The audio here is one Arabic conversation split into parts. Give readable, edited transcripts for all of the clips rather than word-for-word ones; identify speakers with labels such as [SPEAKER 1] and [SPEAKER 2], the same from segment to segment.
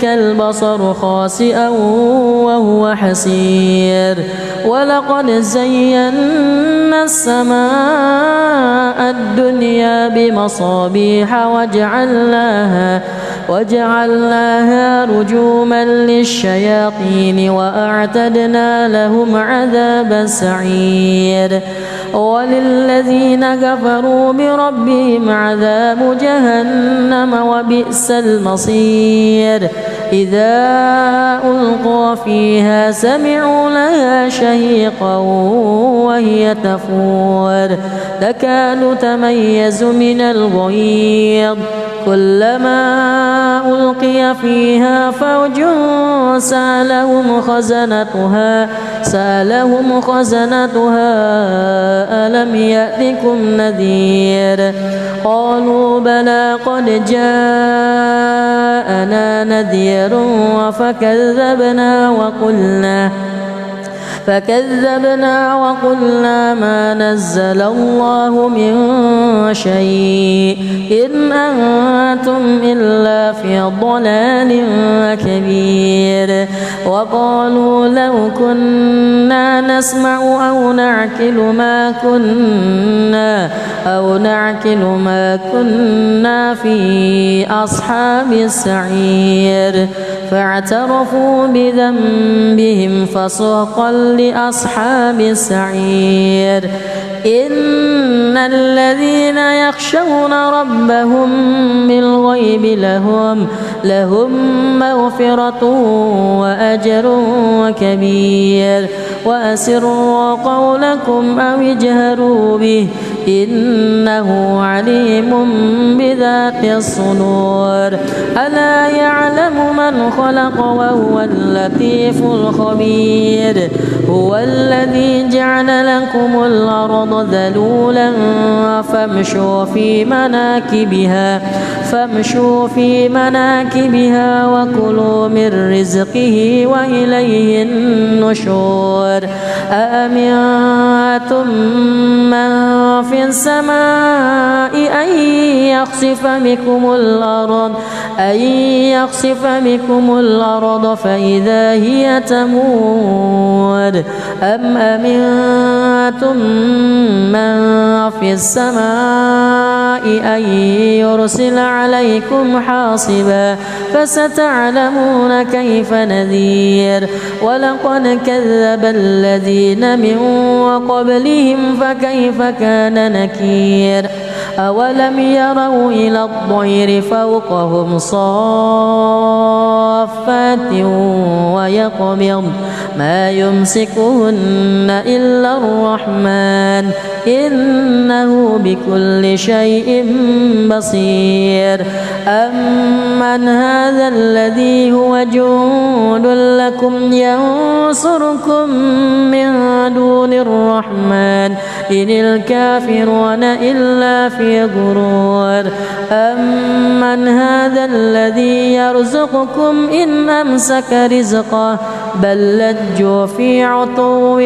[SPEAKER 1] البصر خاسئا وهو حسير ولقد زينا السماء الدنيا بمصابيح وجعلناها رجوما للشياطين وأعتدنا لهم عذاب السعير وللذين كفروا بربهم عذاب جهنم وبئس المصير إذا ألقوا فيها سمعوا لها شهيقا وهي تفور تكاد تميز من الغيظ كلما ألقي فيها فوج سألهم خزنتها ألم يأتكم نذير قالوا بلى قد جاءنا نذير فكذبنا وقلنا ما نزل الله من شيء إن أنتم إلا في ضلال كبير وقالوا لو كنا نسمع أو نعقل ما كنا في أصحاب السعير فاعترفوا بذنبهم فسحقا لأصحاب السعير إن الذين يخشون ربهم بالغيب لهم مغفرة وأجر كبير وأسروا قولكم أو اجهروا به إنه عليم بذات الصدور ألا يعلم من خلق وهو اللطيف الخبير هو الذي جعل لكم الأرض ذلولا فامشوا في مناكبها وكلوا من رزقه وإليه النشور أأمنتم من في السماء أن يخسف بكم الأرض فإذا هي تمور أم أمنتم من في السماء أن يرسل عليكم حاصبا فستعلمون كيف نذير ولقد كذب الذين من قبلهم فكيف كان نكير أولم يروا إلى الطير فوقهم صافات ويقبض ما يمسكهن إلا الرحمن إنه بكل شيء بصير أمن هذا الذي هو جند لكم ينصركم من دون الرحمن إن الكافرون إلا في غرور أمن هذا الذي يرزقكم إن أمسك رزقه بل لجوا في عتو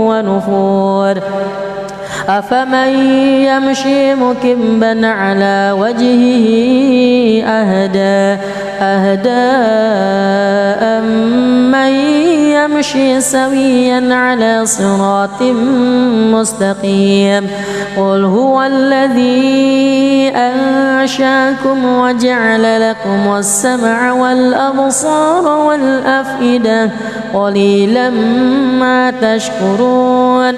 [SPEAKER 1] ونفور أفمن يمشي مكبا على وجهه أهدى أمن يمشي سويا على صراط مستقيم قل هو الذي أنشاكم وجعل لكم السمع والأبصار والأفئدة قليلا ما تشكرون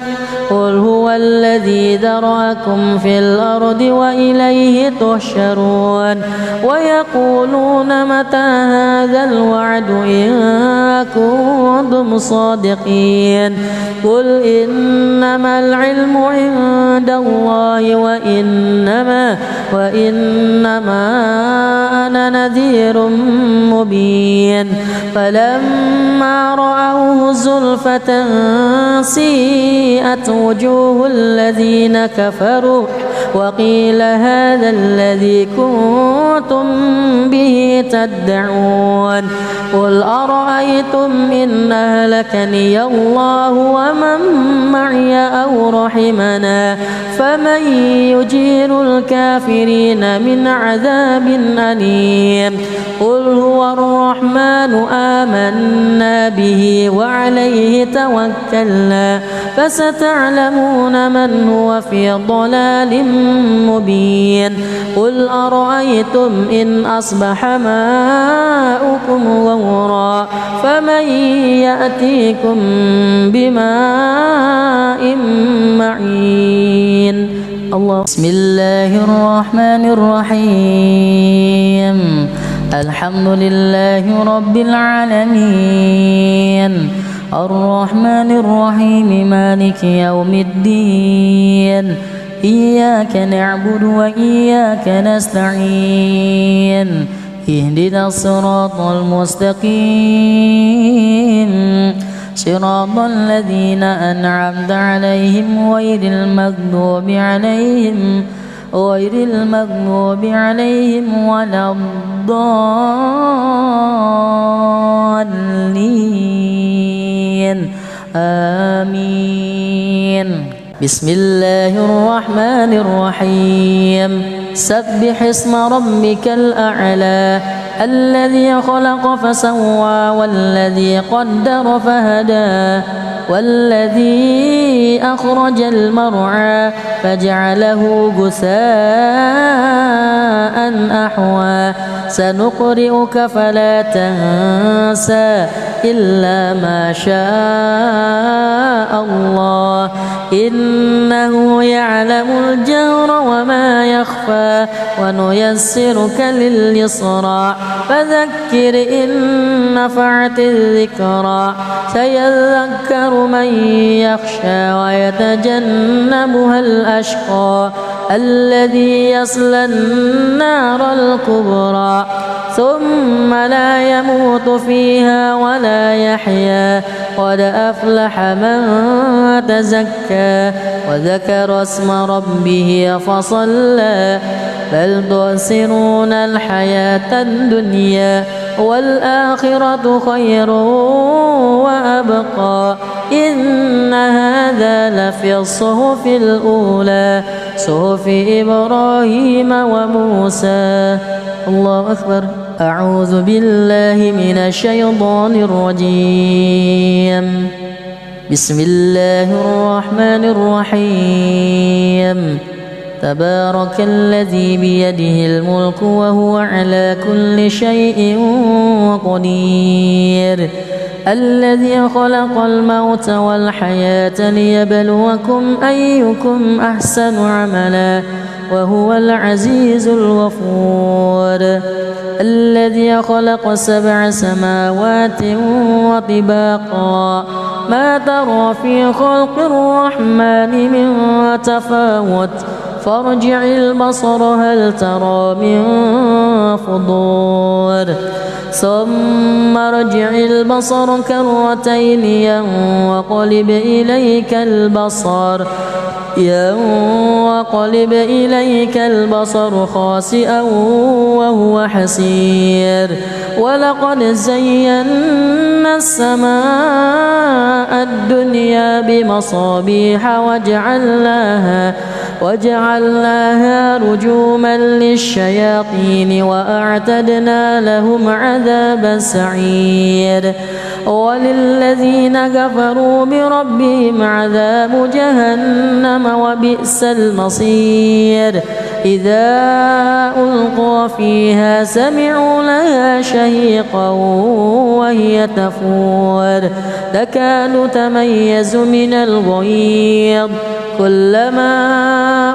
[SPEAKER 1] قل هو الذي ذرأكم في الأرض وإليه تحشرون ويقولون متى هذا الوعد إن كنتم صادقين قل إنما العلم عند الله وإنما أنا نذير مبين فلما رأوه زلفة سيئت وجوه الذين كفروا وقيل هذا الذي كنتم به تدعون قل أرأيتم إن أهلكني الله ومن معي أو رحمنا فمن يجير الكافرين من عذاب أليم قل هو الرحمن آمنا به وعليه توكلنا فستعلمون من هو في ضلال مبين قل أرأيتم إن أصبح ماؤكم غورا فمن يأتيكم بماء معين الله. بسم الله الرحمن الرحيم الحمد لله رب العالمين الرحمن الرحيم مالك يوم الدين إياك نعبد وإياك نستعين اهدنا الصراط المستقيم صراط الذين أنعمت عليهم غير المغضوب عليهم ولا الضالين آمين. بسم الله الرحمن الرحيم سبح اسم ربك الأعلى الذي خلق فسوى والذي قدر فهدى والذي أخرج المرعى فجعله غثاء أحوى سنقرئك فلا تنسى إلا ما شاء الله إنه يعلم الجهر وما يخفى ونيسرك لليسرى فذكر إن نفعت الذكرى سيذكر من يخشى ويتجنبها الأشقى الذي يصلى النار الكبرى ثم لا يموت فيها ولا يحيا قد أفلح من تزكى وذكر اسم ربه فصلى بل تؤثرون الحياة الدنيا والآخرة خير وأبقى إن هذا لفي الصحف الأولى صحف إبراهيم وموسى. الله أكبر. أعوذ بالله من الشيطان الرجيم. بسم الله الرحمن الرحيم تبارك الذي بيده الملك وهو على كل شيء قدير الذي خلق الموت والحياة ليبلوكم أيكم أحسن عملا وهو العزيز الغفور الذي خلق 7 سماوات وطباقا ما ترى في خلق الرحمن من تفاوت فارجع البصر هل ترى من فطور ثم ارجع البصر كرتين ينقلب إليك البصر خاسئا وهو حسير ولقد زينا السماء الدنيا بمصابيح وجعلناها رجوما للشياطين وأعتدنا لهم عذاب السعير وللذين كفروا بربهم عذاب جهنم وبئس المصير إذا ألقوا فيها سمعوا لها شهيقا وهي تفور تكاد تميز من الغيظ كلما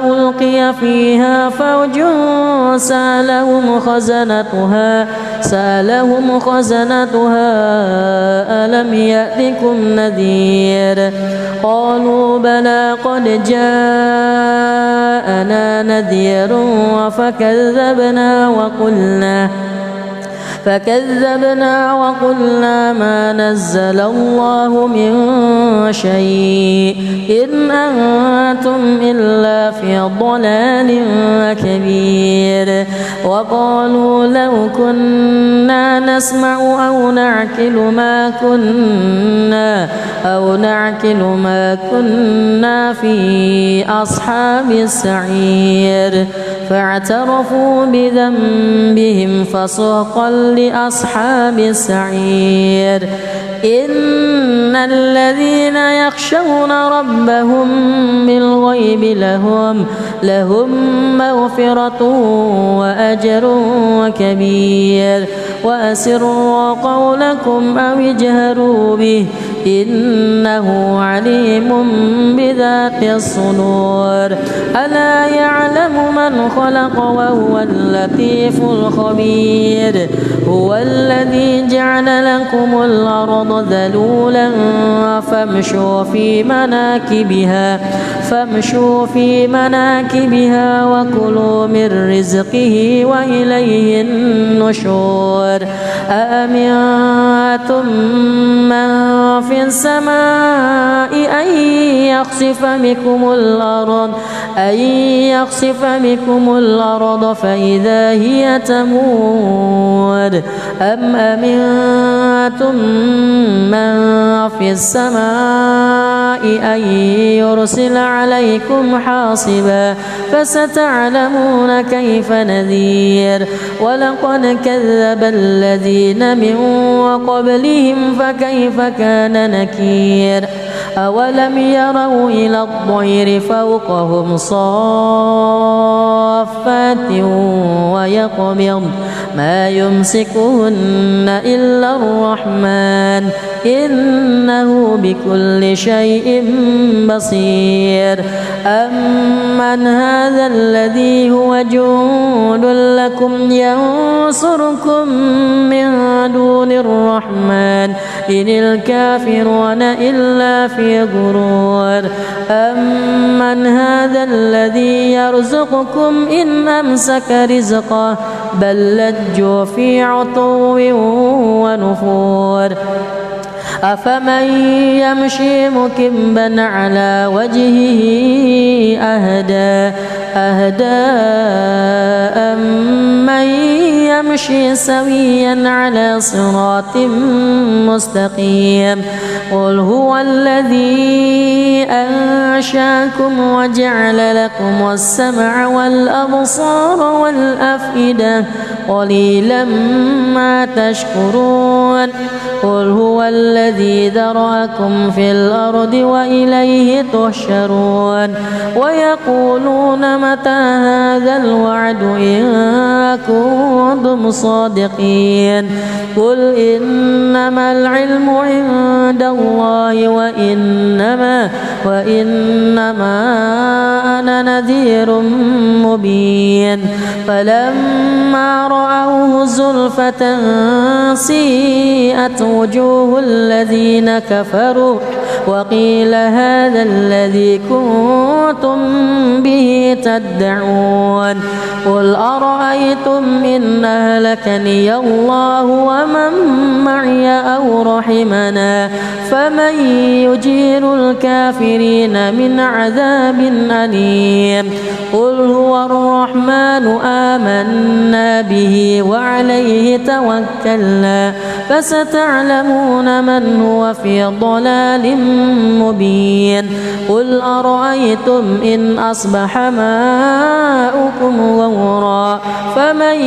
[SPEAKER 1] ألقي فيها فوج سألهم خزنتها ألم يأتكم نذير قالوا بلى قد جاءنا نذير فكذبنا وقلنا ما نزل الله من شيء إن أنتم إلا في ضلال كبير وقالوا لو كنا نسمع أو نعقل ما كنا في أصحاب السعير فاعترفوا بذنبهم فسحقا لأصحاب السعير إن الذين يخشون ربهم بالغيب لهم مغفرة وأجر كبير وأسروا قولكم أو اجهروا به إنه عليم بذات الصدور ألا يعلم من خلق وهو اللطيف الخبير هو الذي جعل لكم الأرض ذلولا فامشوا في مناكبها وكلوا من رزقه وإليه النشور أأمنتم من في السماء أن يخسف بكم الأرض فإذا هي تمور أم أمنتم من في السماء أن يرسل عليكم حاصبا فستعلمون كيف نذير ولقد كذب الذين من قبلهم فكيف كان نكير أولم يروا إلى الطير فوقهم صافات ويقبض ما يمسكهن إلا الرحمن إنه بكل شيء بصير أمن هذا الذي هو جند لكم ينصركم من دون الرحمن إن الكافرون إلا في غرور أمن هذا الذي يرزقكم إن أمسك رزقه بل لجوا في عتو ونفور أفمن يمشي مكبا على وجهه أهدى أمن يمشي سويا على صراط مستقيم قل هو الذي أنشاكم وجعل لكم السمع والأبصار والأفئدة قليلا ما تشكرون قل هو الذي ذرأكم في الأرض وإليه تحشرون ويقولون متى هذا الوعد إن كنتم صادقين قل إنما العلم عند الله وإنما أنا نذير مبين فلما رأوه زلفة سيئت وجوه الذين كفروا وقيل هذا الذي كنتم به تدعون قل أرأيتم إن أهلكني الله ومن معي أو رحمنا فمن يجير الكافرين من عذاب أليم قل هو الرحمن آمنا به وعليه توكلنا فستعلمون من هو في ضلال مبين قل أرأيتم إن أصبح ماؤكم غورا فمن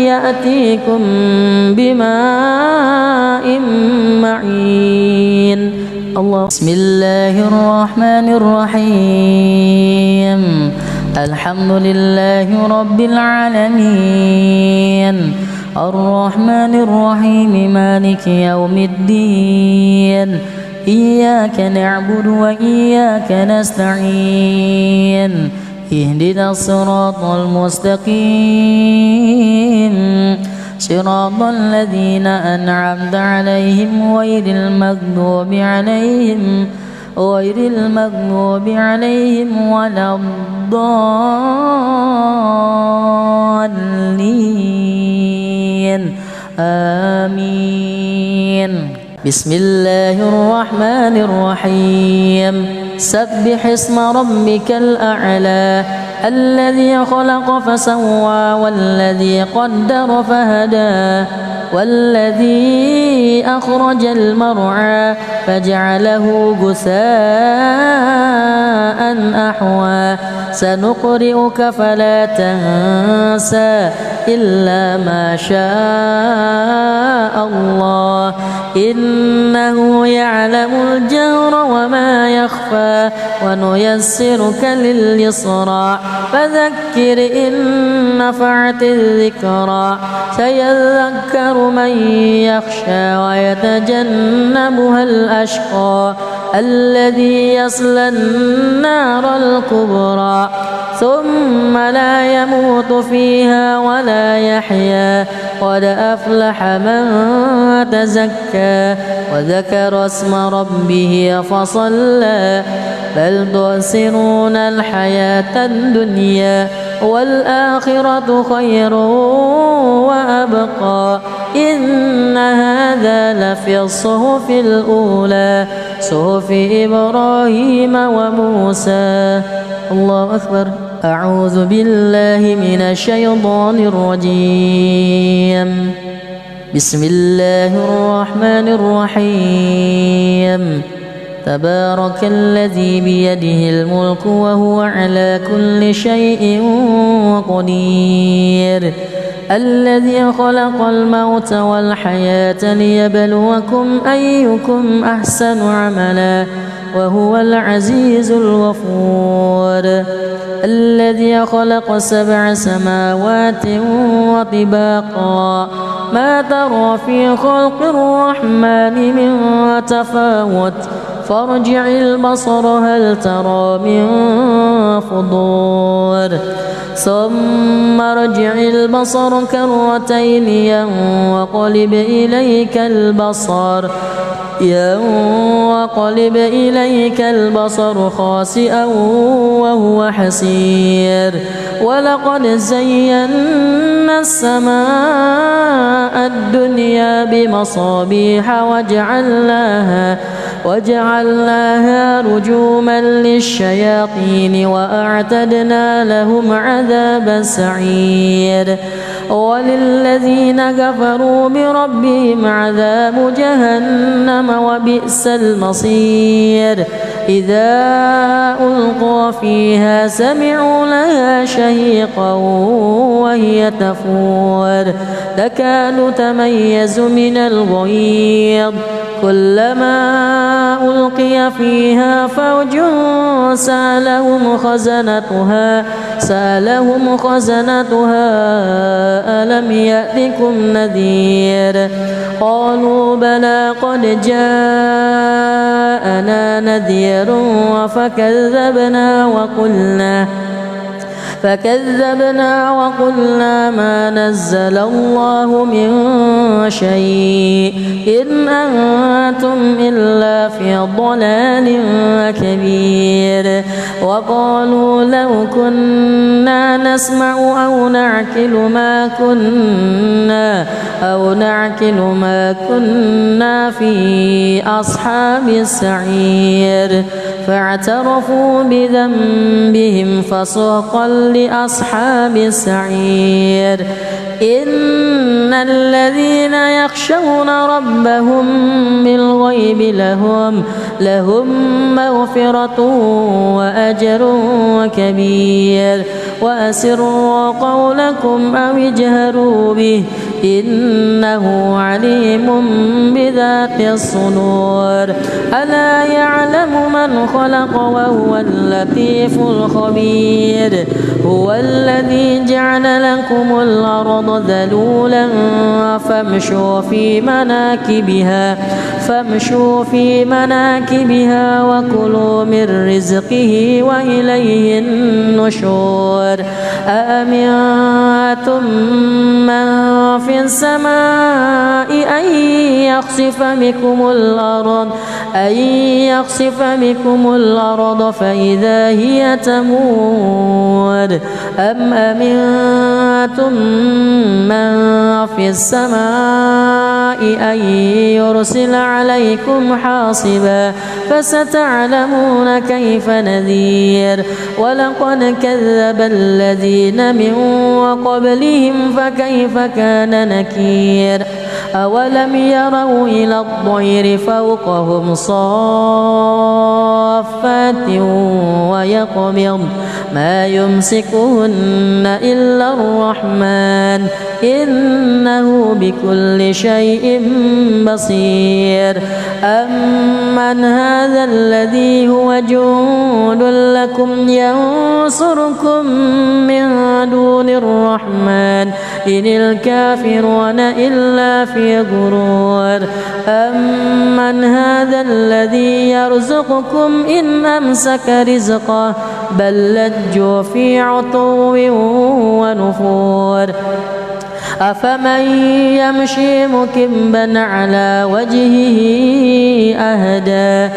[SPEAKER 1] يأتيكم بماء معين الله بسم الله الرحمن الرحيم الحمد لله رب العالمين الرحمن الرحيم مالك يوم الدين إياك نعبد وإياك نستعين اهدنا الصراط المستقيم صراط الذين أنعمت عليهم غير المغضوب عليهم ولا الضالين آمين. بسم الله الرحمن الرحيم. سبح اسم ربك الأعلى الذي خلق فسوى والذي قدر فهدى والذي أخرج المرعى فجعله غثاء أحوى سنقرئك فلا تنسى إلا ما شاء الله إنه يعلم الجهر وما يخفى ونيسرك لليسرى فذكر إن نفعت الذكرى سيذكر من يخشى ويتجنبها الأشقى الذي يصلى النار الكبرى ثم لا يموت فيها ولا يحيا قد أفلح من تزكى وذكر اسم ربه فصلى بل تؤثرون الحياة الدنيا والآخرة خير وأبقى إن هذا لفي الصحف الأولى صحف إبراهيم وموسى. الله أكبر. أعوذ بالله من الشيطان الرجيم. بسم الله الرحمن الرحيم. تبارك الذي بيده الملك وهو على كل شيء قدير الذي خلق الموت والحياة ليبلوكم أيكم أحسن عملا وهو العزيز الغفور الذي خلق 7 سماوات وطباقا ما ترى في خلق الرحمن من تفاوت فارجع البصر هل ترى من فطور ثم ارجع البصر كرتين ينقلب إليك البصر خاسئا وهو حسير ولقد زينا السماء الدنيا بمصابيح وجعلناها رجوما للشياطين وأعتدنا لهم عذاب السعير وللذين كفروا بربهم عذاب جهنم وبئس المصير إذا ألقوا فيها سمعوا لها شهيقا وهي تفور تكاد تميز من الغيظ كلما ألقي فيها فوج سألهم خزنتها ألم يأتكم نذير قالوا بلى قد جاءنا نذير فكذبنا وقلنا ما نزل الله من شيء إن أنتم إلا في ضلال كبير وقالوا لو كنا نسمع أو نعقل ما كنا في أصحاب السعير فاعترفوا بذنبهم فسحقا لأصحاب السعير إن الذين يخشون ربهم بالغيب لهم مغفرة وأجر كبير وأسروا قولكم أو اجهروا به إنه عليم بذات الصدور ألا يعلم من خلق وهو اللطيف الخبير هو الذي جعل لكم الأرض ذلولا فامشوا في مناكبها وكلوا من رزقه وإليه النشور أأمنتم من في السماء أن يخسف بكم الأرض فإذا هي تمور أم أمنتم من في السماء أن يرسل عليكم حاصبا فستعلمون كيف نذير ولقد كذب الذين من قبلهم فكيف كان نكير أولم يروا إلى الطير فوقهم صافات ويقبض ما يمسكهن إلا الرحمن إنه بكل شيء بصير أمن هذا الذي هو جند لكم ينصركم من دون الرحمن إن الكافرون إلا في غرور أمن هذا الذي يرزقكم إن أمسك رزقه بل لجوا في عتو ونفور أفمن يمشي مكبا على وجهه أهدى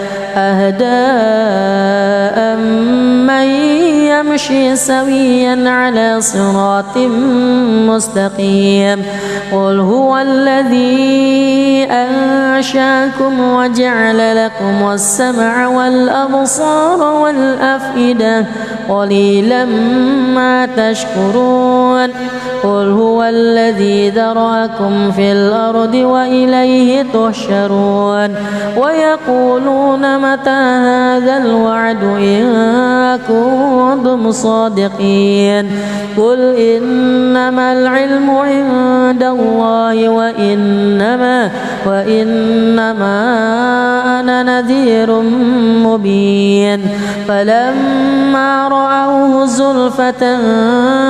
[SPEAKER 1] أمن يمشي سويا على صراط مستقيم قل هو الذي أنشاكم وجعل لكم السمع والأبصار والأفئدة قليلا ما تشكرون قل هو الذي ذرأكم في الأرض وإليه تحشرون ويقولون متى هذا الوعد إن كنتم صادقين قل إنما العلم عند الله وإنما أنا نذير مبين فلما رأوه زلفة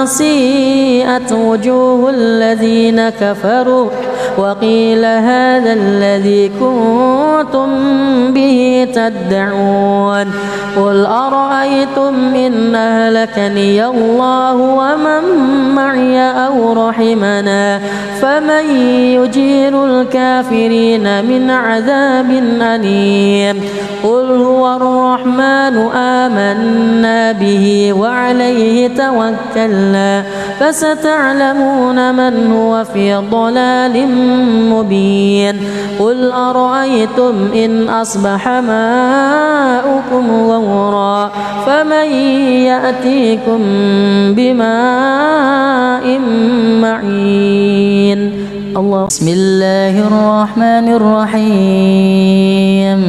[SPEAKER 1] سيئت وجوه الذين كفروا وقيل هذا الذي كنتم به تدعون قل أرأيتم إن أهلكني الله ومن معي أو رحمنا فمن يجير الكافرين من عذاب أليم قل هو الرحمن آمنا به وعليه توكلنا فستعلمون من هو في ضلال مبين قل أرأيتم إن أصبح ماؤكم غورا فمن يأتيكم بماء معين الله بسم الله الرحمن الرحيم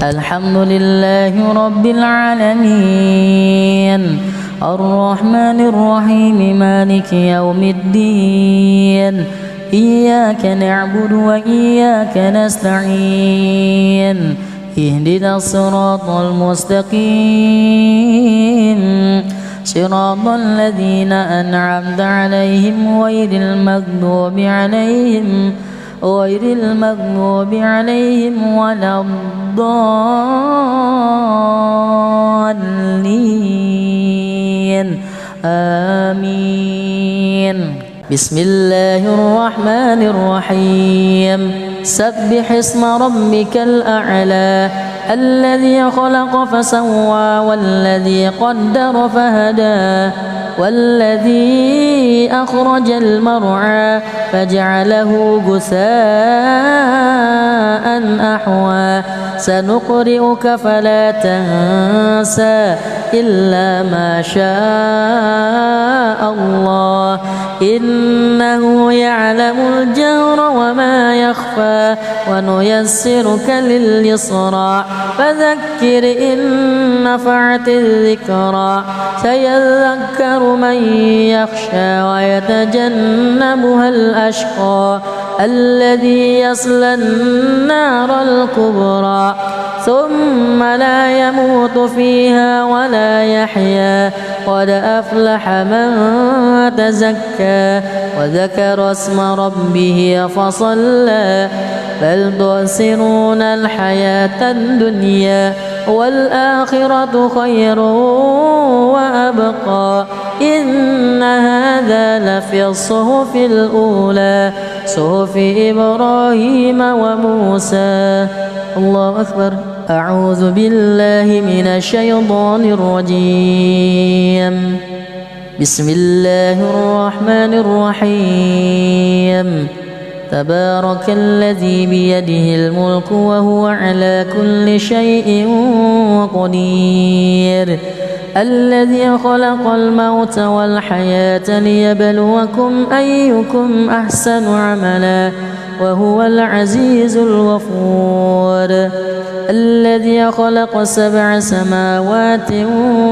[SPEAKER 1] الحمد لله رب العالمين الرحمن الرحيم مالك يوم الدين إياك نعبد وإياك نستعين اهدنا الصراط المستقيم صراط الذين أنعمت عليهم غير المغضوب عليهم ولا الضالين آمين بسم الله الرحمن الرحيم سبح اسم ربك الأعلى الذي خلق فسوى والذي قدر فهدى والذي أخرج المرعى فجعله غثاء أحوى سنقرئك فلا تنسى إلا ما شاء الله إنه يعلم الجهر وما يخفى ونيسرك لليسرى فذكر إن نفعت الذكرى سيذكر من يخشى ويتجنبها الأشقى الذي يصلى النار الكبرى ثم لا يموت فيها ولا يحيا قد أفلح من تزكى وذكر اسم ربه فصلى بل تؤثرون الحياة الدنيا والآخرة خير وأبقى إن هذا لفي الصحف الأولى صحف إبراهيم وموسى. الله أكبر. أعوذ بالله من الشيطان الرجيم. بسم الله الرحمن الرحيم. تبارك الذي بيده الملك وهو على كل شيء قدير. الذي خلق الموت والحياة ليبلوكم أيكم أحسن عملا وهو العزيز الغفور. الذي خلق 7 سماوات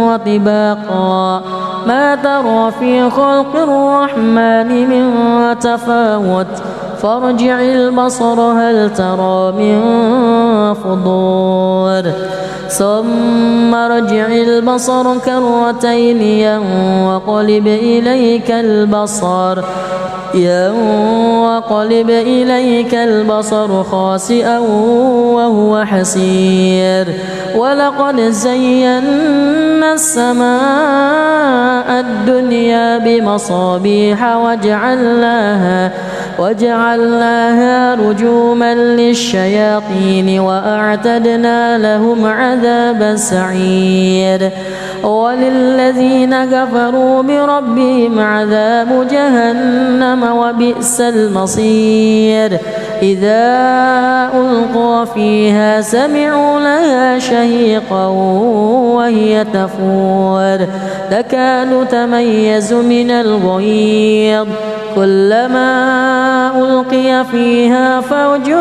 [SPEAKER 1] وطباقا ما ترى في خلق الرحمن من تفاوت فارجع البصر هل ترى من فطور ثم ارجع البصر كرتين ينقلب إليك البصر خاسئا وهو حسير. ولقد زينا السماء الدنيا بمصابيح وجعلناها رجوما للشياطين وأعتدنا لهم عذاب السعير. وللذين كفروا بربهم عذاب جهنم وبئس المصير. إذا ألقوا فيها سمعوا لها شهيقا وهي تفور تكاد تميز من الغيظ كلما ألقي فيها فوج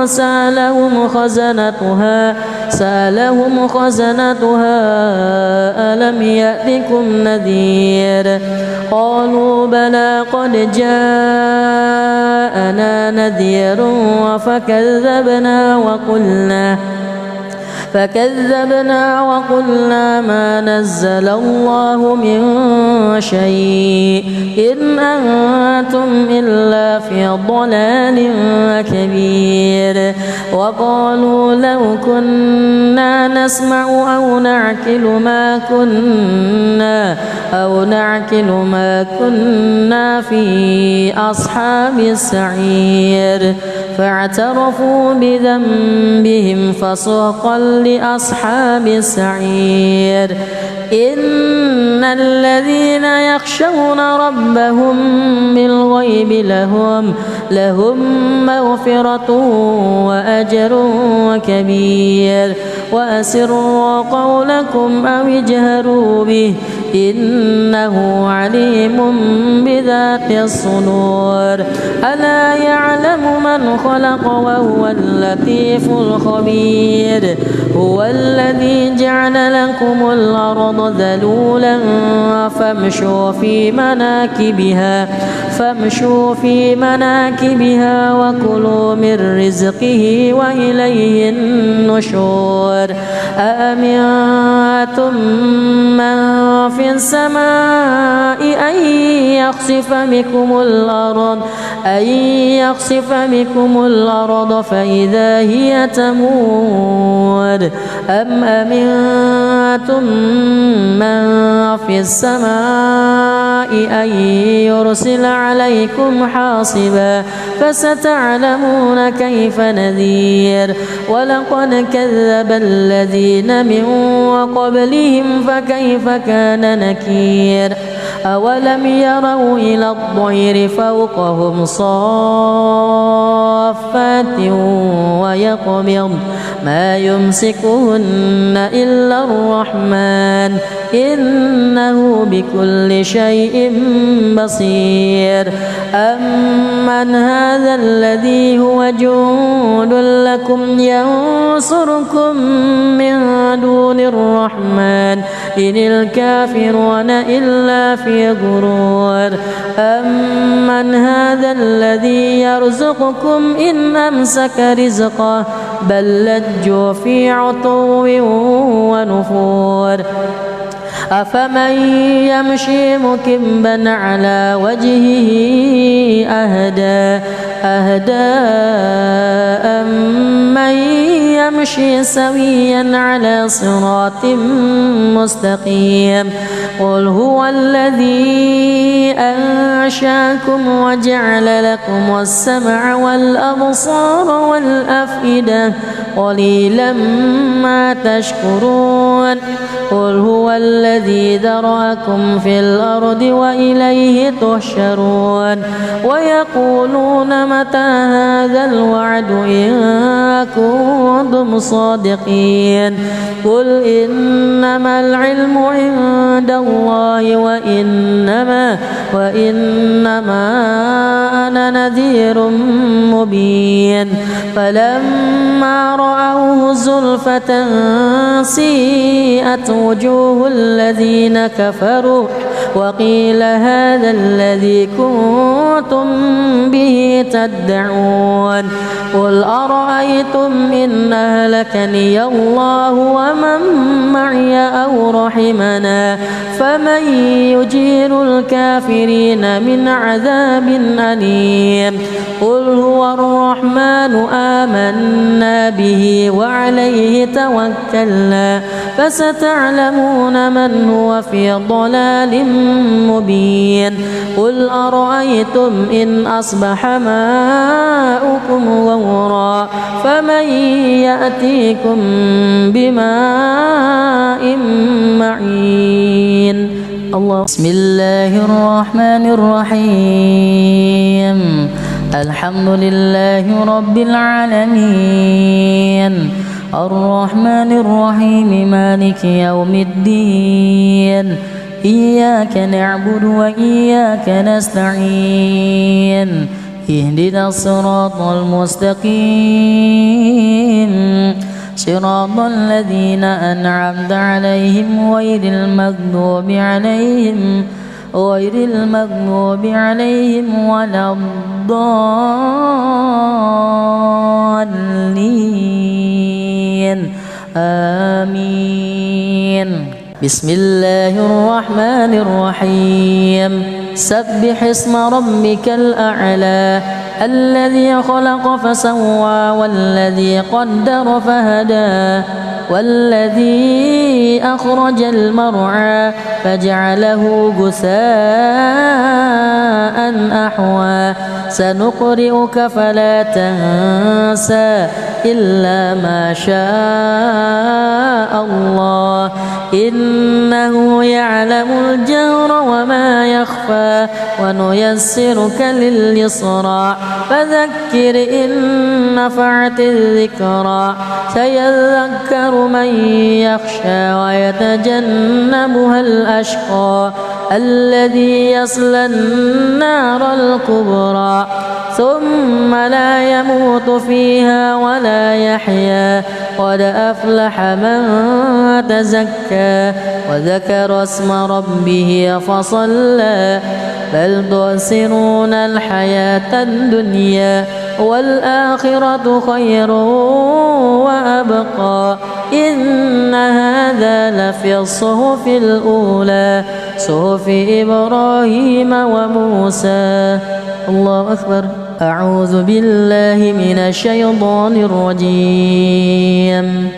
[SPEAKER 1] سألهم خزنتها ألم يأتكم نذير قالوا بلى قد جاءنا نذير فكذبنا وقلنا ما نزل الله من شيء إن أنتم إلا في ضلال كبير. وقالوا لو كنا نسمع أو نعقل ما كنا في أصحاب السعير فاعترفوا بذنبهم فسحقا لأصحاب السعير. إن الذين يخشون ربهم بالغيب لهم مغفرة وأجر كبير. وأسروا قولكم أو اجهروا به إنه عليم بذات الصدور. ألا يعلم من خلق وهو اللطيف الخبير. هو الذي جعل لكم الأرض ذلولا فامشوا في مناكبها وكلوا من رزقه وإليه النشور. أأمنتم من في السماء أن يخسف بكم الأرض فإذا هي تمور أم أمنتم من في السماء أن يرسل عليكم حاصبا فستعلمون كيف نذير. ولقد كذب الذين من قبلهم فكيف كان نكير. أولم يروا إلى الطير فوقهم صافات ويقبض ما يمسكهن إلا الرحمن إنه بكل شيء بصير. أمن هذا الذي هو جند لكم ينصركم من دون الرحمن إن الكافرون إلا في غرور. أمن هذا الذي يرزقكم إن أمسك رزقه بل لجوا في عتو ونفور. أفمن يمشي مكبا على وجهه أهدى أمن نمشي سويا على صراط مستقيم قل هو الذي أنشأكم وجعل لكم السمع والأبصار والأفئدة قليلا ما تشكرون قل هو الذي ذرأكم في الأرض وإليه تحشرون ويقولون متى هذا الوعد إن كنتم صادقين قل إنما العلم عند الله وإنما أنا نذير مبين فلما رأوه زلفة سيئت وجوه الذين كفروا وقيل هذا الذي كنتم به تدعون قل أرأيتم إن أهلكني الله ومن معي أو رحمنا فمن يجير الكافرين من عذاب أليم قل هو الرحمن آمنا به وعليه توكلنا فستعلمون من هو في ضلال مبين قل أرأيتم إن أصبح ماؤكم غورا فمن يأتيكم بماء معين الله بسم الله الرحمن الرحيم الحمد لله رب العالمين الرحمن الرحيم مالك يوم الدين إياك نعبد وإياك نستعين اهدنا الصراط المستقيم صراط الذين أنعمت عليهم غير المغضوب عليهم ولا الضالين آمين بسم الله الرحمن الرحيم سبح اسم ربك الأعلى الذي خلق فسوى والذي قدر فهدى والذي أخرج المرعى فجعله غثاء أحوى سنقرئك فلا تنسى إلا ما شاء الله إنه يعلم الجهر وما يخفى ونيسرك لليسرى فذكر إن نفعت الذكرى سيذكر من يخشى ويتجنبها الأشقى الذي يصلى النار الكبرى ثم لا يموت فيها ولا يحيا قد أفلح من تزكى وذكر اسم ربه فصلى بل تؤثرون الحياة الدنيا والآخرة خير وأبقى إن هذا لفي الصحف الأولى صحف إبراهيم وموسى الله أكبر أعوذ بالله من الشيطان الرجيم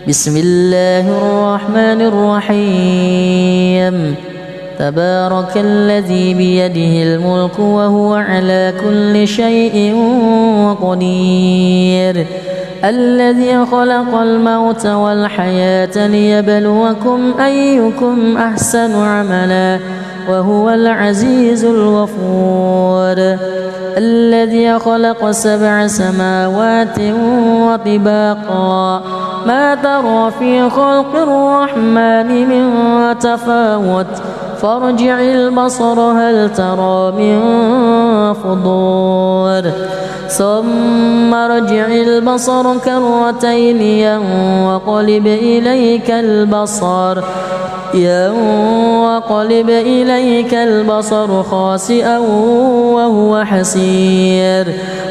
[SPEAKER 1] بسم الله الرحمن الرحيم تبارك الذي بيده الملك وهو على كل شيء قدير الذي خلق الموت والحياة ليبلوكم أيكم أحسن عملا وهو العزيز الغفور الذي خلق 7 سماوات وطباقا ما ترى في خلق الرحمن من تفاوت فارجع البصر هل ترى من فطور ثم ارجع البصر كرتين ينقلب إليك البصر خاسئا وهو حسير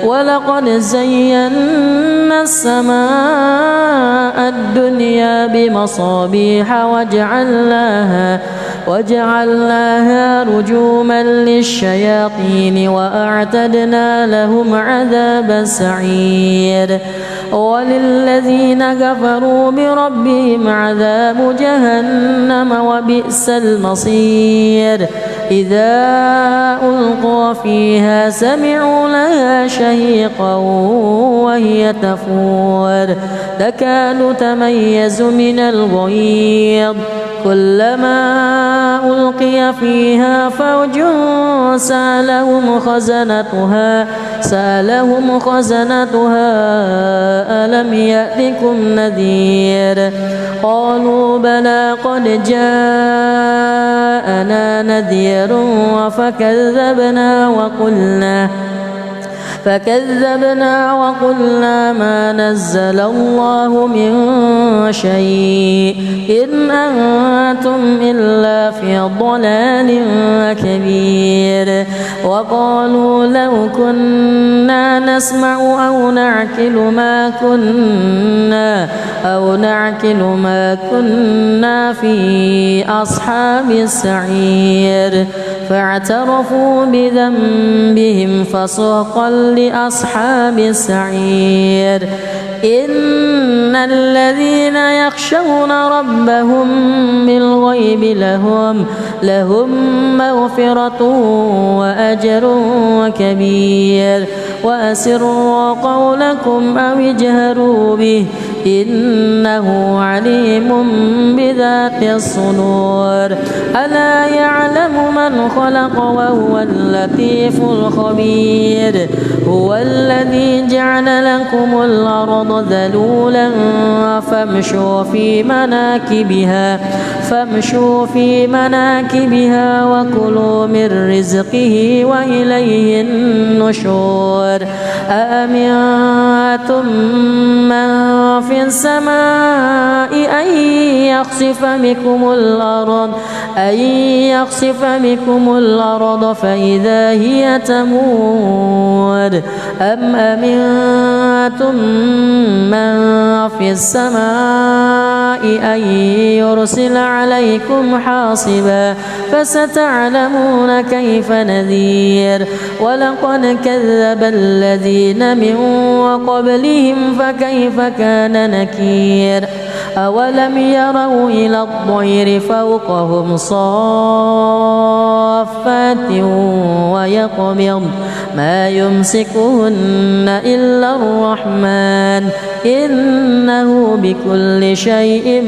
[SPEAKER 1] ولقد زينا السماء الدنيا بمصابيح وجعلناها رجوما للشياطين وأعتدنا لهم عذاب السعير وللذين كفروا بربهم عذاب جهنم وبئس المصير إذا ألقوا فيها سمعوا لها شهيقا وهي تفور تكاد تميز من الغيظ كلما ألقي فيها فوج سألهم خزنتها ألم يأتكم نذير قالوا بلى قد جاءنا نذير فكذبنا وقلنا ما نزل الله من شيء إن أنتم إلا في ضلال كبير وقالوا لو كنا نسمع أو نعقل ما كنا في أصحاب السعير فاعترفوا بذنبهم فسحقا لأصحاب السعير إن الذين يخشون ربهم بالغيب لهم مغفرة وأجر كبير وأسروا قولكم أو اجهروا به إنه عليم بذات الصدور ألا يعلم من خلق وهو اللطيف الخبير هو الذي جعل لكم الأرض ذلولا فامشوا في مناكبها وكلوا من رزقه وإليه النشور أأمنتم من في السماء أن يخسف بكم الأرض فإذا هي تمور أم أمنتم من في السماء أن يرسل عليكم حاصبا فستعلمون كيف نذير ولقد كذب الذين من قبلهم فكيف كان نكير أولم يروا إلى الطير فوقهم صافات ويقبض ما يمسكهن إلا الرحمن إنه بكل شيء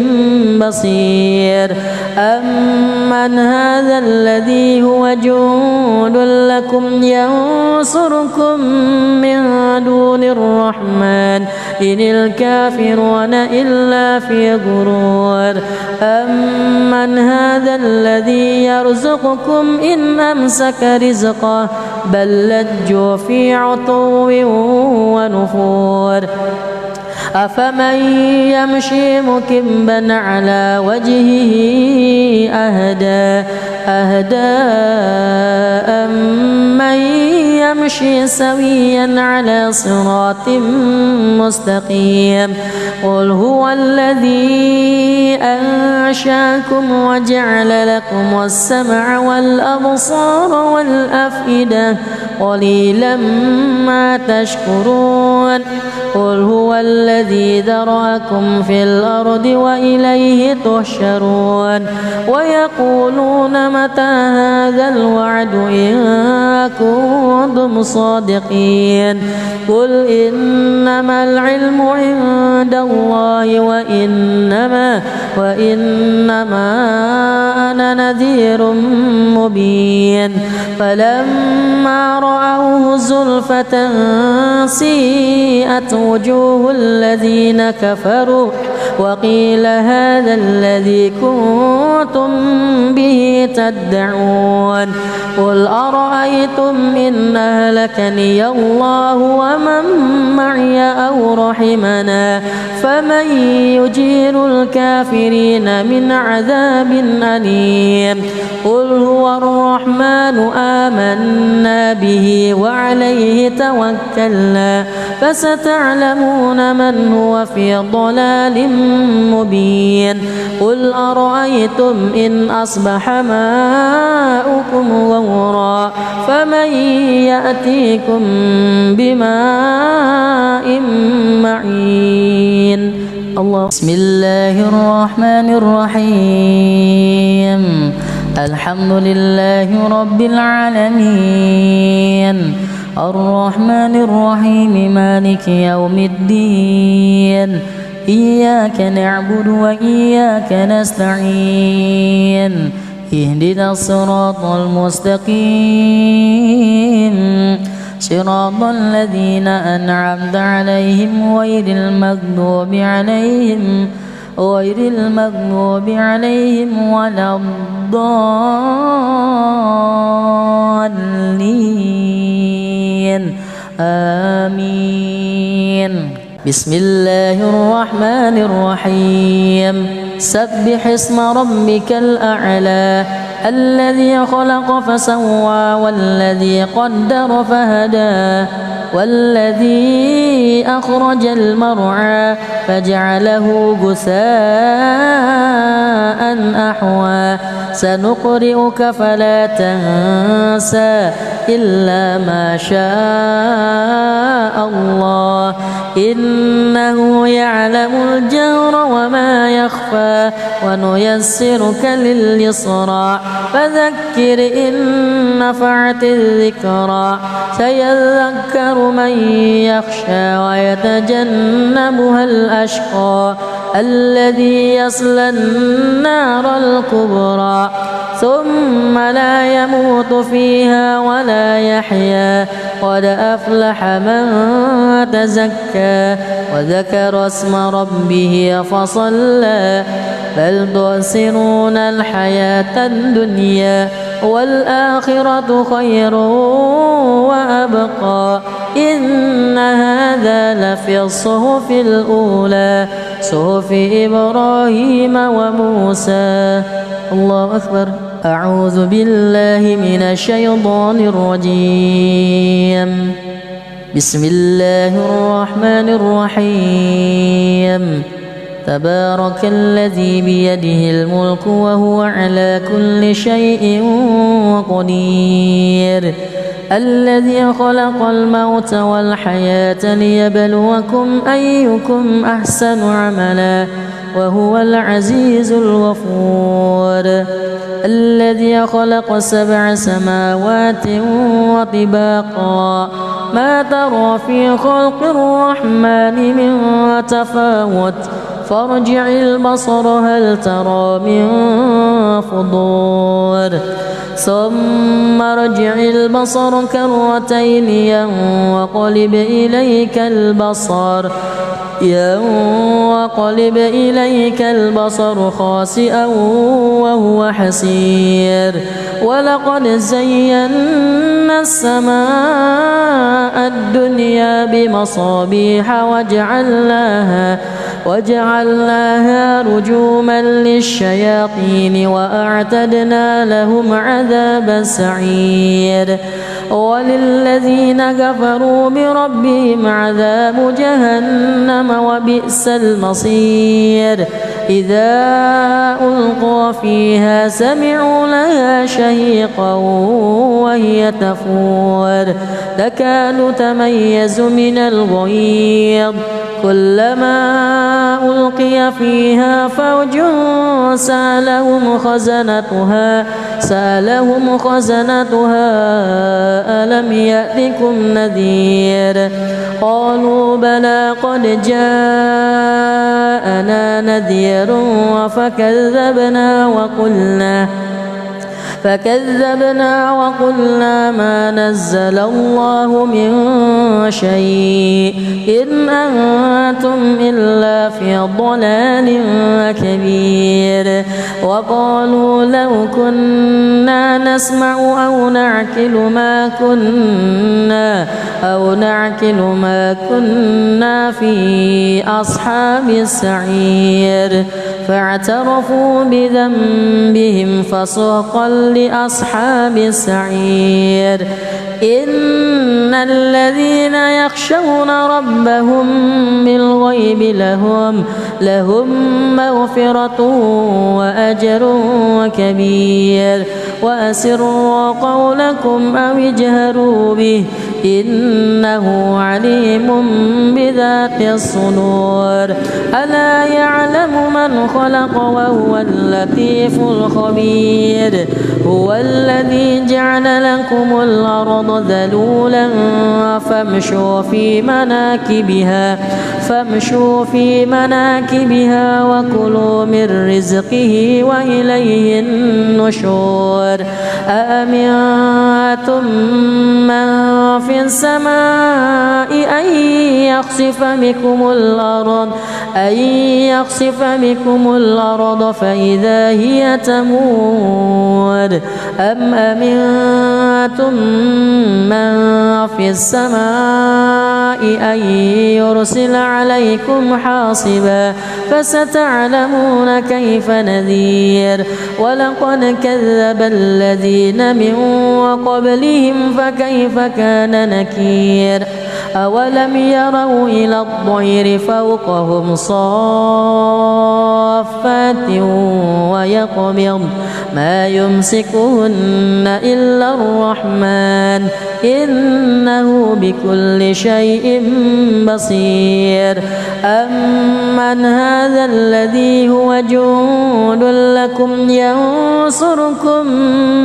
[SPEAKER 1] بصير أمن هذا الذي هو جند لكم ينصركم من دون الرحمن إن الكافرون إلا في غرور أمن هذا الذي يرزقكم إن أمسك رزقه بل لجوا في عتو ونفور أفمن يمشي مكبا على وجهه أهدى أمن يمشي سويا على صراط مستقيم قل هو الذي أنشاكم وجعل لكم السمع والأبصار والأفئدة قليلا ما تشكرون قل هو الذي ذرأكم في الأرض وإليه تحشرون ويقولون متى هذا الوعد إن كنتم صادقين قل إنما العلم عند الله وإنما أنا نذير مبين فلما رأوه زلفة سيئت وجوه الذين كفروا وقيل هذا الذي كنتم به تدعون قل أرأيتم إن أهلكني الله ومن معي أو رحمنا فمن يجير الكافرين من عذاب أليم قل هو الرحمن آمنا به وعليه توكلنا فستعلمون من هو في ضلال مبين قل أرأيتم إن أصبح ماؤكم غورا فمن يأتيكم بماء معين الله. بسم الله الرحمن الرحيم الحمد لله رب العالمين الرحمن الرحيم مالك يوم الدين إياك نعبد وإياك نستعين اهدنا الصراط المستقيم صراط الذين أنعمت عليهم غير المغضوب عليهم ولا الضالين آمين. بسم الله الرحمن الرحيم سبح اسم ربك الأعلى الذي خلق فسوى والذي قدر فهدى والذي أخرج المرعى فجعله غثاء أحوى سنقرئك فلا تنسى إلا ما شاء الله إنه يعلم الجهر وما يخفى ونيسرك لليسرى فذكر إن نفعت الذكرى سيذكر من يخشى ويتجنبها الأشقى الذي يصلى النار الكبرى ثم لا يموت فيها ولا يحيا قد أفلح من تزكى وذكر اسم ربه فصلى بل تؤثرون الحياة الدنيا والآخرة خير وأبقى إن هذا لفي الصحف الأولى صحف إبراهيم وموسى. الله أكبر. أعوذ بالله من الشيطان الرجيم بسم الله الرحمن الرحيم تبارك الذي بيده الملك وهو على كل شيء قدير الذي خلق الموت والحياة ليبلوكم أيكم أحسن عملا وهو العزيز الغفور الذي خلق 7 سماوات وطباقا ما ترى في خلق الرحمن من تفاوت فارجع البصر هل ترى من فطور ثم ارجع البصر كرتين ينقلب إليك البصر خاسئا وهو حسير ولقد زينا السماء الدنيا بمصابيح وجعلناها رجوما للشياطين وأعتدنا لهم عذاب السعير وللذين كفروا بربهم عذاب جهنم وبئس المصير إذا ألقوا فيها سمعوا لها شهيقا وهي تفور تكاد تميز من الغيظ كلما ألقي فيها فوج سألهم خزنتها ألم يأتكم نذير قالوا بلى قد جاءنا نذير فكذبنا وقلنا ما نزل الله من شيء إن أنتم إلا في ضلال كبير وقالوا لو كنا نسمع أو نعقل ما كنا في أصحاب السعير فاعترفوا بذنبهم فسحقا لأصحاب السعير إن الذين يخشون ربهم بالغيب لهم مغفرة وأجر كبير وأسروا قولكم أو اجهروا به إنه عليم بذات الصدور ألا يعلم من خلق وهو اللطيف الخبير هو الذي جعل لكم الأرض ذلولا فامشوا في مناكبها وكلوا من رزقه وإليه النشور أأمنتم من في السماء أن يخسف بكم الأرض فإذا هي تمور أم أمنتم من في السماء أن يرسل عليكم حاصبا فستعلمون كيف نذير ولقد كذب الذين من قبلهم فكيف كان نكير أولم يروا إلى الطير فوقهم صافات ويقبض ما يمسكهن إلا الرحمن إنه بكل شيء بصير أمن هذا الذي هو جند لكم ينصركم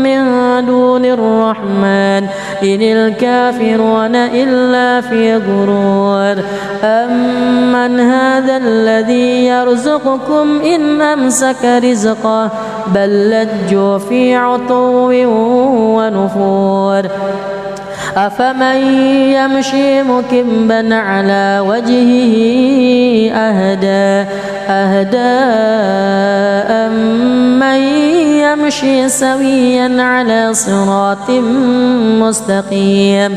[SPEAKER 1] من دون الرحمن إن الكافرون إلا في غرور أمن هذا الذي يرزقكم إن أمسك رزقه بل لجوا في عتو ونفور أفمن يمشي مكبا على وجهه أهدى أمن يمشي سويا على صراط مستقيم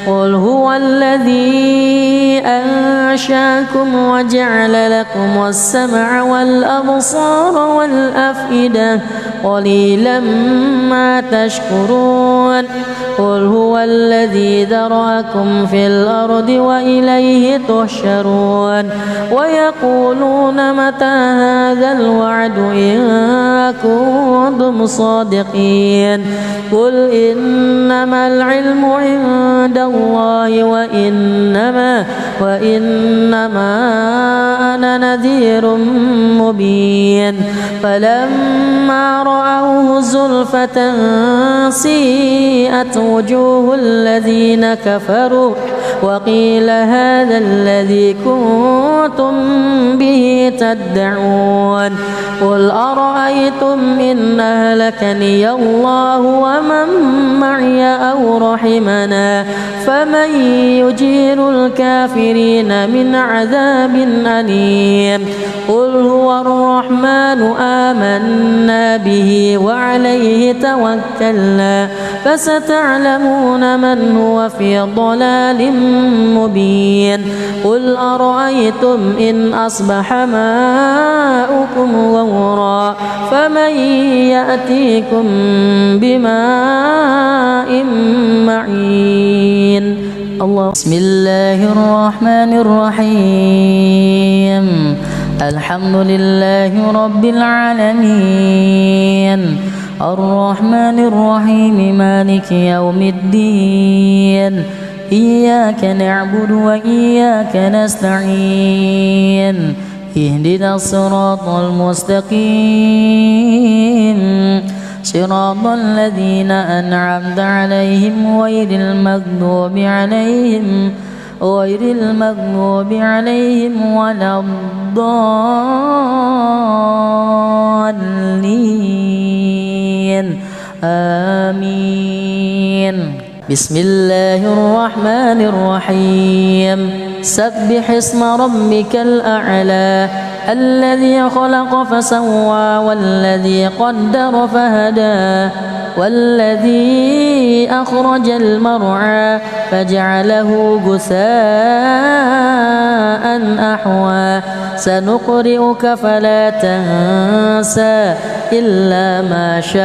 [SPEAKER 1] قل هو الذي أنشاكم وجعل لكم السمع والأبصار والأفئدة قليلا ما تشكرون قل هو الذي ذرأكم في الأرض وإليه تحشرون ويقولون متى هذا الوعد إن كنتم صادقين قل إنما العلم عند الله وإنما أنا نذير مبين فلما رأوه زلفة سيئت وجوه الذين كفروا وقيل هذا الذي كنتم به تدعون قل أرأيتم إن أهلكني الله ومن معي أو رحمنا فمن يجير الكافرين من عذاب أليم قل هو الرحمن آمنا به وعليه توكلنا فستعلمون من هو في ضلال مبين قل أرأيتم إن أصبح ماؤكم غورا فمن يأتيكم بماء معين الله بسم الله الرحمن الرحيم الحمد لله رب العالمين الرحمن الرحيم مالك يوم الدين إياك نعبد وإياك نستعين اهدنا الصراط المستقيم صراط الذين أنعمت عليهم غير المغضوب عليهم ولا الضالين آمين بسم الله الرحمن الرحيم سبح اسم ربك الأعلى الذي خلق فسوى والذي قدر فهدى والذي أخرج المرعى فجعله غثاء أحوى سنقرئك فلا تنسى إلا ما شاء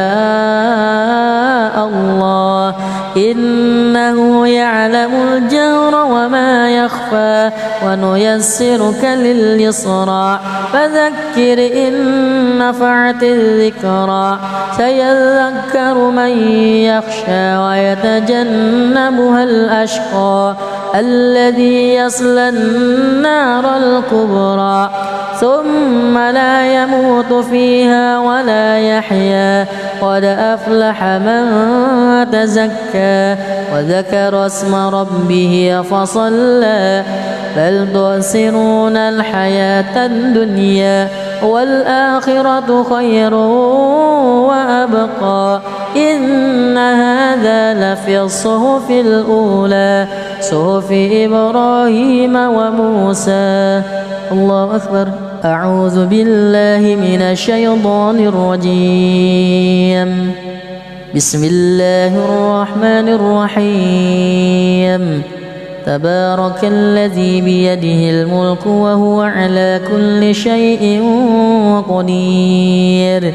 [SPEAKER 1] الله إنه يعلم الجهر وما يخفى ونيسرك لليسرى فذكر إن نفعت الذكرى سيذكر من يخشى ويتجنبها الأشقى الذي يصلى النار الكبرى ثم لا يموت فيها ولا يحيا قد أفلح من تزكى وذكر اسم ربه فصلى بل تؤثرون الحياة الدنيا والآخرة خير وأبقى إن هذا لفي الصحف الأولى صحف إبراهيم وموسى. الله أكبر. أعوذ بالله من الشيطان الرجيم. بسم الله الرحمن الرحيم. تبارك الذي بيده الملك وهو على كل شيء قدير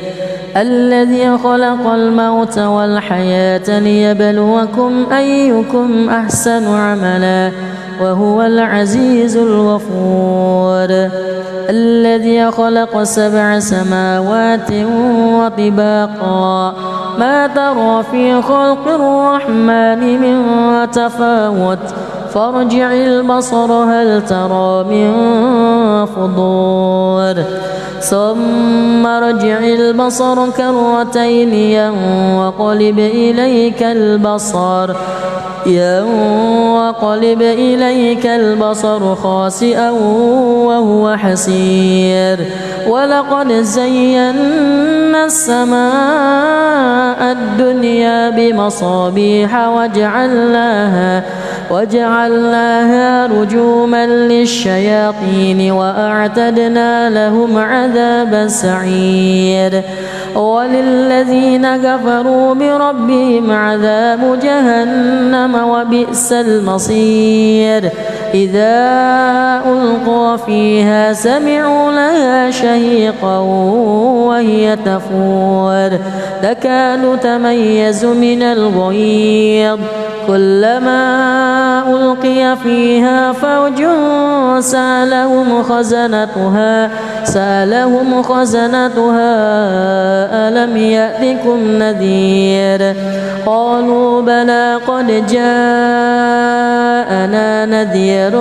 [SPEAKER 1] الذي خلق الموت والحياة ليبلوكم أيكم أحسن عملا وهو العزيز الغفور الذي خلق 7 سماوات وطباقا ما ترى في خلق الرحمن من تفاوت فارجع البصر هل ترى من فطور ثم ارجع البصر كرتين ينقلب إليك البصر خاسئا وهو حسير ولقد زينا السماء الدنيا بمصابيح وجعلناها رجوما للشياطين وأعتدنا لهم عذاب السعير وللذين كفروا بربهم عذاب جهنم وبئس المصير إذا ألقوا فيها سمعوا لها شهيقا وهي تفور تكاد تميز من الغيظ كلما ألقي فيها فوج سألهم خزنتها ألم يأتكم نذير قالوا بلى قد جاءنا نذير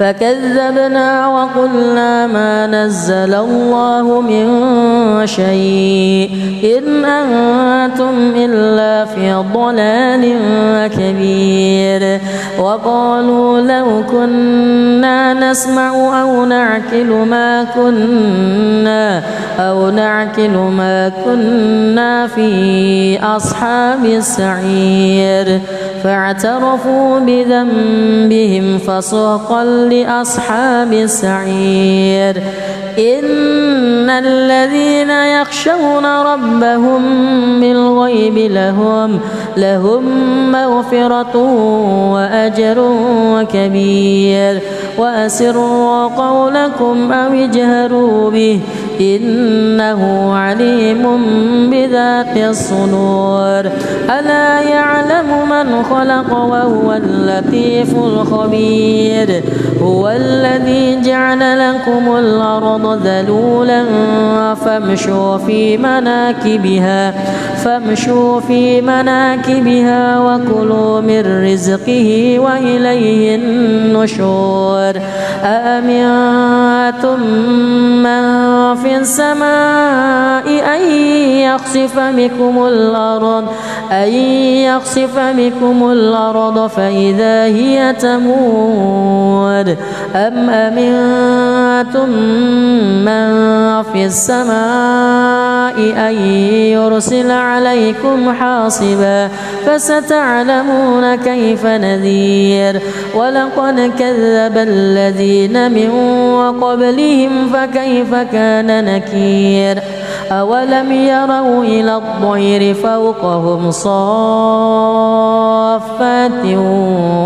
[SPEAKER 1] فكذبنا وقلنا ما نزل الله من شيء إن أنتم إلا في ضلال كبير وقالوا لو كنا نسمع أو نعقل ما كنا في أصحاب السعير فاعترفوا بذنبهم فسحقا لأصحاب السعير إن الذين يخشون ربهم بالغيب لهم مغفرة وأجر كبير وأسروا قولكم أو اجهروا به إنه عليم بذات الصدور ألا يعلم من خلق وهو اللطيف الخبير هو الذي جعل لكم الأرض ذلولا فامشوا في مناكبها وكلوا من رزقه وإليه النشور أأمنتم من في السماء يخسف بكم الأرض فإذا هي تمور أم أمنتم من في السماء أن يرسل عليكم حاصبا فستعلمون كيف نذير ولقد كذب الذين من قبلهم فكيف كان نكير أولم يروا إلى الطير فوقهم صافات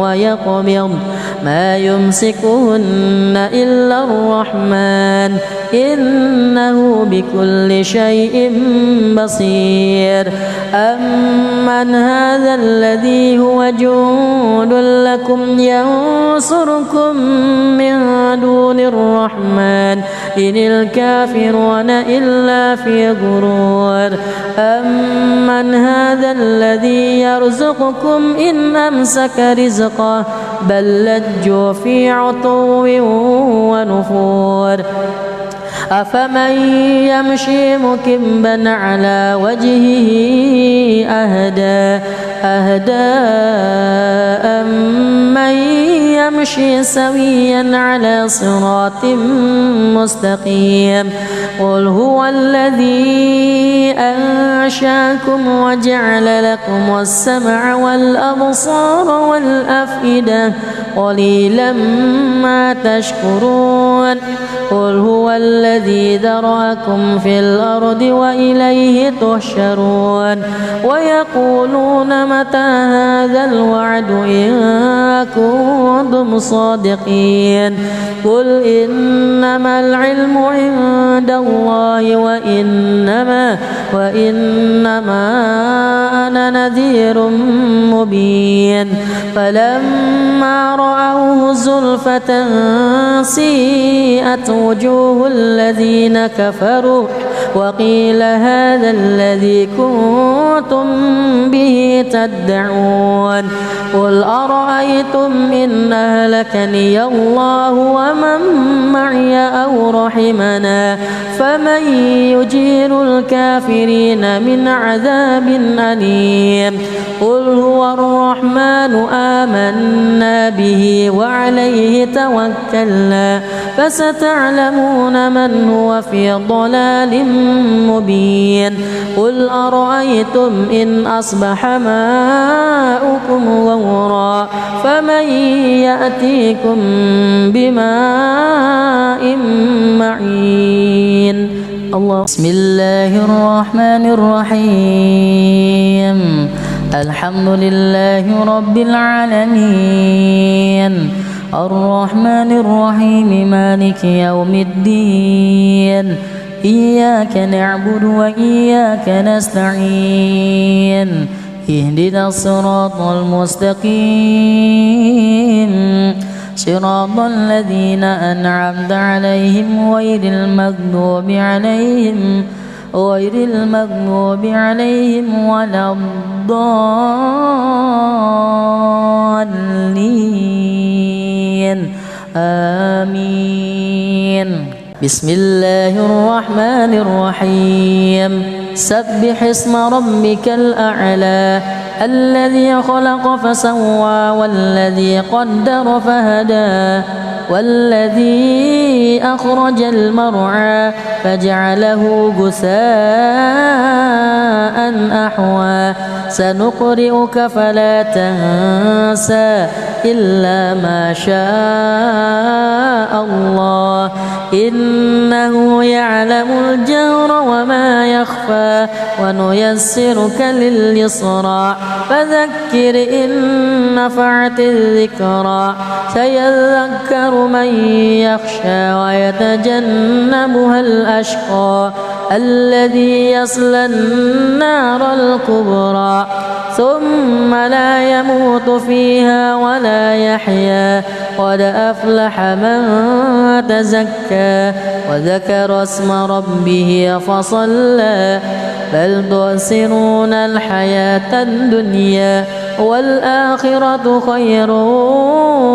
[SPEAKER 1] ويقبض ما يمسكهن إلا الرحمن إنه بكل شيء بصير أمن هذا الذي هو جند لكم ينصركم من دون الرحمن إن الكافرون إلا في غرور أمن هذا الذي يرزقكم إن أمسك رزقه بل لجوا في عتو ونفور أفمن يمشي مكبا على وجهه أهدى أمن يمشي سويا على صراط مستقيم قل هو الذي أنشاكم وجعل لكم السمع والأبصار والأفئدة قليلا ما تشكرون قل هو الذي ذرأكم في الأرض وإليه تحشرون ويقولون متى هذا الوعد إن كنتم صادقين قل إنما العلم عند الله وإنما أنا نذير مبين فلما رأوه زلفة سيئت وجوه الذين كفروا وقيل هذا الذي كنتم به تدعون قل أرأيتم إن أهلكني الله ومن معي أو رحمنا فمن يجير الكافرين من عذاب أليم قل هو الرحمن آمنا به وعليه توكلنا فستعلمون من هو في ضلال مبين قل أرأيتم إن أصبح ماؤكم غورا فمن يأتيكم بماء معين الله بسم الله الرحمن الرحيم الحمد لله رب العالمين الرحمن الرحيم مالك يوم الدين إياك نعبد وإياك نستعين اهدنا الصراط المستقيم صراط الذين أنعمت عليهم غير المغضوب عليهم ولا الضالين آمين بسم الله الرحمن الرحيم سبح اسم ربك الأعلى الذي خلق فسوى والذي قدر فهدى والذي أخرج المرعى فجعله غثاء أحوى سنقرئك فلا تنسى إلا ما شاء الله إنه يعلم الجهر وما يخفى ونيسرك لليسرى فذكر إن نفعت الذكرى سيذكر من يخشى ويتجنبها الأشقى الذي يصلى النار الكبرى ثم لا يموت فيها ولا يحيا قد أفلح من تزكى وذكر اسم ربه فصلى بل تؤثرون الحياة الدنيا والآخرة خير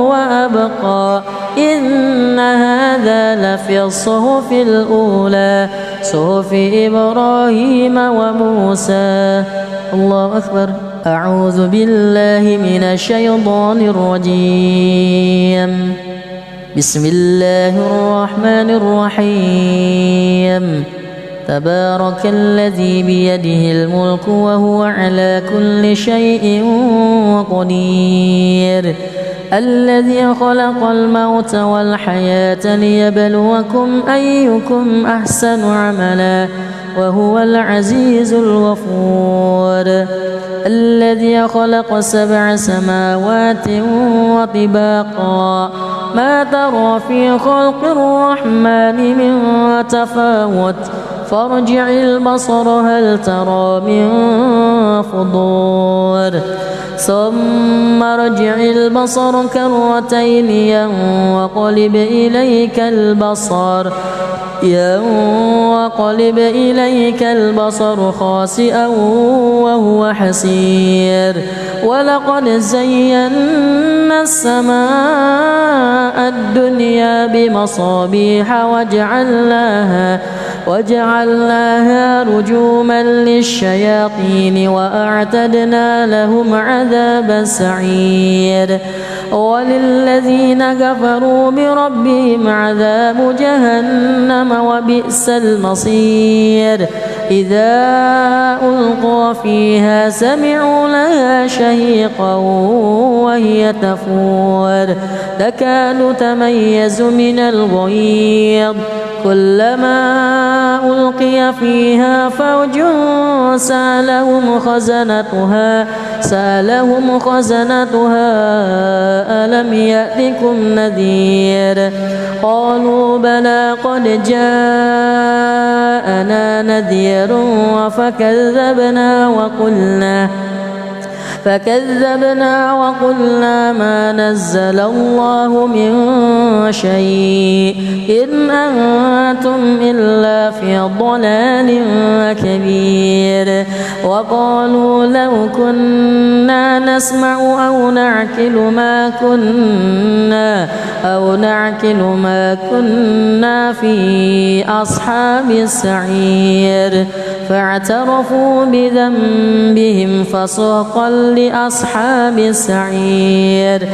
[SPEAKER 1] وأبقى إن هذا هذا لفي الصحف الأولى صحف إبراهيم وموسى. الله أكبر. أعوذ بالله من الشيطان الرجيم. بسم الله الرحمن الرحيم. تبارك الذي بيده الملك وهو على كل شيء قدير. الذي خلق الموت والحياة ليبلوكم أيكم أحسن عملا وهو العزيز الغفور. الذي خلق 7 سماوات وطباقا ما ترى في خلق الرحمن من تفاوت فارجع البصر هل ترى من فطور ثم ارجع البصر كرتين ينقلب إليك البصر خاسئا وهو حسير. ولقد زينا السماء الدنيا بمصابيح وجعلناها رجوما للشياطين وأعتدنا لهم عذاب السعير. وللذين كفروا بربهم عذاب جهنم وبئس المصير. إذا ألقوا فيها سمعوا لها شهيقا وهي تفور تكاد تميز من الغيظ كلما ألقي فيها فوج سألهم خزنتها ألم يأتكم نذير قالوا بلى قد جاءنا نذير فكذبنا وقلنا ما نزل الله من شيء إن أنتم إلا في ضلال كبير. وقالوا لو كنا نسمع أو نعقل ما كنا في أصحاب السعير. فاعترفوا بذنبهم فسحقا لأصحاب السعير.